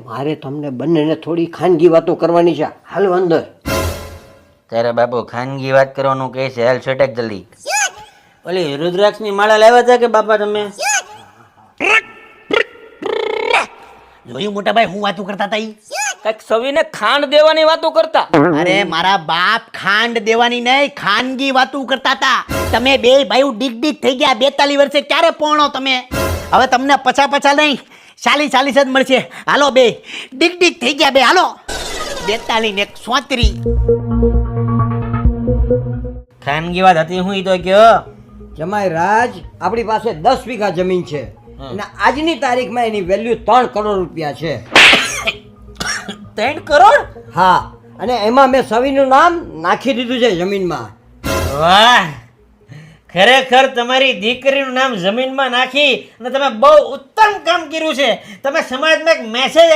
મારે તમને બંનેને થોડી ખાનગી વાતો કરવાની છે. હાલો અંદર. તારે બાપુ ખાનગી વાત કરવાનું કહે છે, હાલ છટક જલ્દી. ઓલી રુદ્રાક્ષની માળા લાવ્યા હતા કે બાપા તમે? જોયું મોટા ભાઈ હું વાતું કરતા હતા ઈ? કઈક સવીને ખાંડ દેવાની વાતો કરતા. અરે મારા બાપ ખાંડ દેવાની નહીં, ખાનગી વાતું કરતા હતા. તમે બે ભાઈ ડીક ડીક થઈ ગયા 42 વર્ષે, ક્યારે પહોણો તમે? હવે તમને પછા નહીં 40 જ મળશે. હાલો બે ડીક ડીક થઈ ગયા બે, હાલો 42 ને 34. ખાનગી વાત હતી હું ઈ તો કયો. જમાઈ રાજ, આપણી પાસે 10 વીઘા જમીન છે અને આજની તારીખમાં એની વેલ્યુ 3 કરોડ રૂપિયા છે. 3 કરોડ? હા, અને એમાં મેં સવીનું નામ નાખી દીધું છે જમીનમાં. વાહ, ખરેખર તમારી દીકરીનું નામ જમીનમાં નાખી અને તમે બહુ ઉત્તમ કામ કર્યું છે. તમે સમાજમાં એક મેસેજ